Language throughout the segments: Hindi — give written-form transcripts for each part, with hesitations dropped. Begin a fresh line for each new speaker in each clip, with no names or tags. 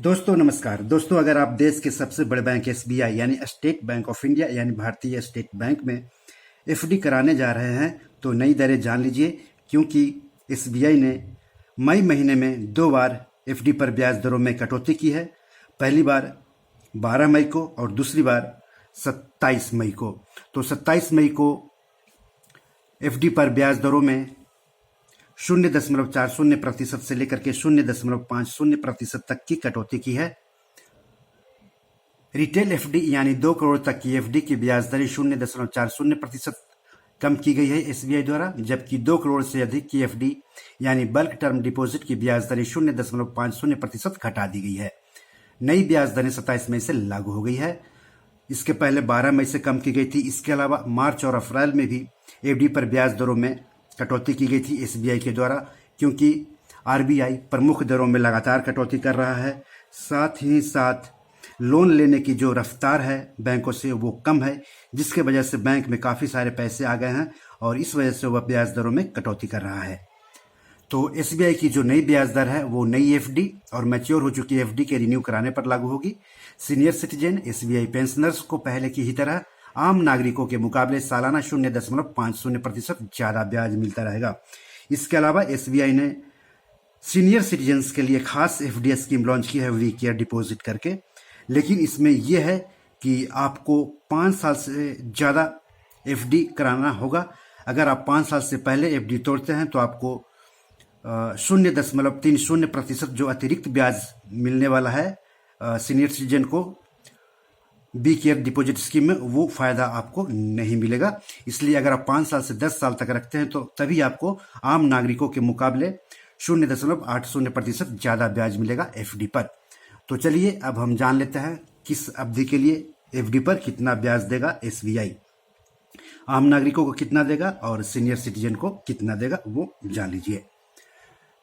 दोस्तों नमस्कार। दोस्तों, अगर आप देश के सबसे बड़े बैंक एसबीआई यानी स्टेट बैंक ऑफ इंडिया यानी भारतीय स्टेट बैंक में एफडी कराने जा रहे हैं तो नई दरें जान लीजिए, क्योंकि एसबीआई ने मई महीने में 2 बार एफडी पर ब्याज दरों में कटौती की है। पहली बार 12 मई को और दूसरी बार 27 मई को। तो 27 मई को एफडी पर ब्याज दरों में 0.40% से लेकर के 0.50% तक की कटौती की है। रिटेल एफडी यानी 2 करोड़ तक की एफडी की ब्याज दरें 0.40% कम की गई है एसबीआई द्वारा, जबकि 2 करोड़ से अधिक की एफडी यानी बल्क टर्म डिपॉजिट की ब्याज दरें 0.50% घटा दी गई है। नई ब्याज दरें 27 मई से लागू हो गई है। इसके पहले 12 मई से कम की गई थी। इसके अलावा मार्च और अप्रैल में भी एफडी पर ब्याज दरों में कटौती की गई थी एसबीआई के द्वारा, क्योंकि आरबीआई प्रमुख दरों में लगातार कटौती कर रहा है। साथ ही साथ लोन लेने की जो रफ्तार है बैंकों से वो कम है, जिसके वजह से बैंक में काफ़ी सारे पैसे आ गए हैं और इस वजह से वह ब्याज दरों में कटौती कर रहा है। तो एसबीआई की जो नई ब्याज दर है वो नई एफडी और मैच्योर हो चुकी एफडी के रिन्यू कराने पर लागू होगी। सीनियर सिटीजन, एसबीआई पेंशनर्स को पहले की ही तरह आम नागरिकों के मुकाबले सालाना 0.50% ज्यादा ब्याज मिलता रहेगा। इसके अलावा एसबीआई ने सीनियर सिटीजन्स के लिए खास एफडी स्कीम लॉन्च की है वी केयर डिपॉजिट करके, लेकिन इसमें यह है कि आपको 5 साल से ज़्यादा एफडी कराना होगा। अगर आप 5 साल से पहले एफडी तोड़ते हैं तो आपको 0.30% जो अतिरिक्त ब्याज मिलने वाला है सीनियर सिटीजन को बी केयर डिपॉजिट स्कीम में, वो फायदा आपको नहीं मिलेगा। इसलिए अगर आप 5 साल से 10 साल तक रखते हैं तो तभी आपको आम नागरिकों के मुकाबले 0.80% ज्यादा ब्याज मिलेगा एफडी पर। तो चलिए अब हम जान लेते हैं किस अवधि के लिए एफडी पर कितना ब्याज देगा एसबीआई, आम नागरिकों को कितना देगा और सीनियर सिटीजन को कितना देगा वो जान लीजिए।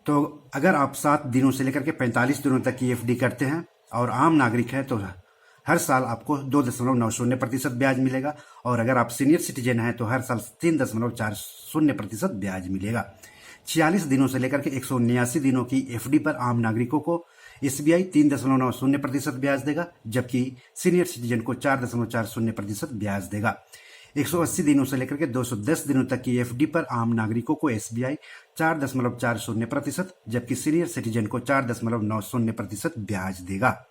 तो अगर आप 7 दिनों से लेकर के 45 दिनों तक की एफडी करते हैं और आम नागरिक है तो हर साल आपको 2.90% ब्याज मिलेगा, और अगर आप सीनियर सिटीजन हैं तो हर साल 3.40% ब्याज मिलेगा। 46 दिनों से लेकर के 179 दिनों की एफडी पर आम नागरिकों को एसबीआई 3.90% ब्याज देगा, जबकि सीनियर सिटीजन को 4.40% ब्याज देगा। 180 दिनों से लेकर के 210 दिनों तक की एफडी पर आम नागरिकों को एसबीआई 4.40%, जबकि सीनियर सिटीजन को 4.90% ब्याज देगा।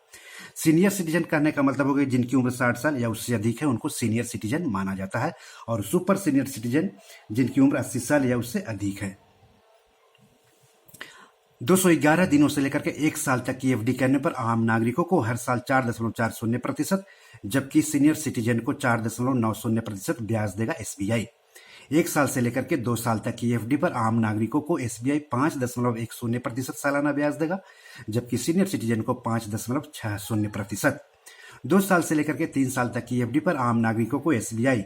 सीनियर सिटीजन कहने का मतलब हो गया जिनकी उम्र 60 साल या उससे अधिक है उनको सीनियर सिटीजन माना जाता है, और सुपर सीनियर सिटीजन जिनकी उम्र 80 साल या उससे अधिक है। 211 दिनों से लेकर के 1 साल तक की एफडी करने पर आम नागरिकों को हर साल 4.40%, जबकि सीनियर सिटीजन को 4.90% ब्याज देगा एसबीआई। 1 साल से लेकर के 2 साल तक की एफडी पर आम नागरिकों को एसबीआई 5.10% सालाना ब्याज देगा, जबकि सीनियर सिटीजन को 5.60%। 2 साल से लेकर के 3 साल तक की एफडी पर आम नागरिकों को एसबीआई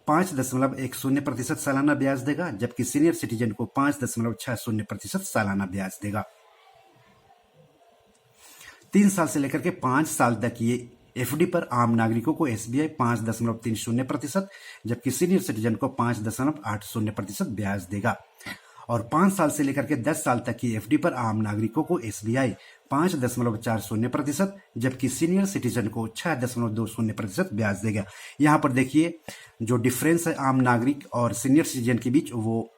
5.10% सालाना ब्याज देगा, जबकि सीनियर सिटीजन को 5.60% सालाना ब्याज देगा। 3 साल से लेकर के 5 साल तक की एफडी पर आम नागरिकों को एसबीआई 5.30%, जबकि सीनियर सिटीजन को 5.80% ब्याज देगा। और 5 साल से लेकर के 10 साल तक की एफडी पर आम नागरिकों को एसबीआई 5.40%, जबकि सीनियर सिटीजन को 6.20% ब्याज देगा। यहाँ पर देखिए जो डिफरेंस है आम नागरिक और सीनियर सिटीजन के बीच वो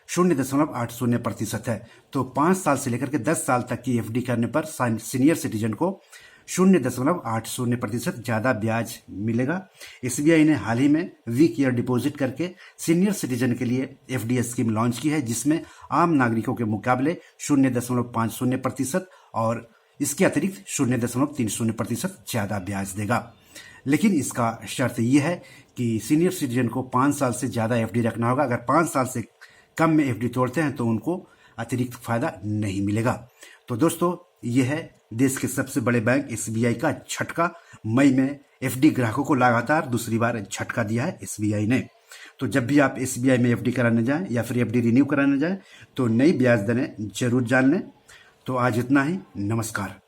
0.80% है। तो 5 साल से लेकर के 10 साल तक की एफडी करने पर सीनियर सिटीजन को 0.80% ज्यादा ब्याज मिलेगा। एसबीआई ने हाल ही में वी केयर डिपॉजिट करके सीनियर सिटीजन के लिए एफडी स्कीम लॉन्च की है, जिसमें आम नागरिकों के मुकाबले 0.50% और इसके अतिरिक्त 0.30% ज्यादा ब्याज देगा। लेकिन इसका शर्त यह है कि सीनियर सिटीजन को 5 साल से ज्यादा एफडी रखना होगा। अगर 5 साल से कम में एफडी तोड़ते हैं तो उनको अतिरिक्त फायदा नहीं मिलेगा। तो दोस्तों, यह है देश के सबसे बड़े बैंक एसबीआई का झटका। मई में एफडी ग्राहकों को लगातार दूसरी बार झटका दिया है एसबीआई ने। तो जब भी आप एसबीआई में एफडी कराने जाएं या फिर एफडी रिन्यू कराने जाएं तो नई ब्याज दरें जरूर जान लें। तो आज इतना ही, नमस्कार।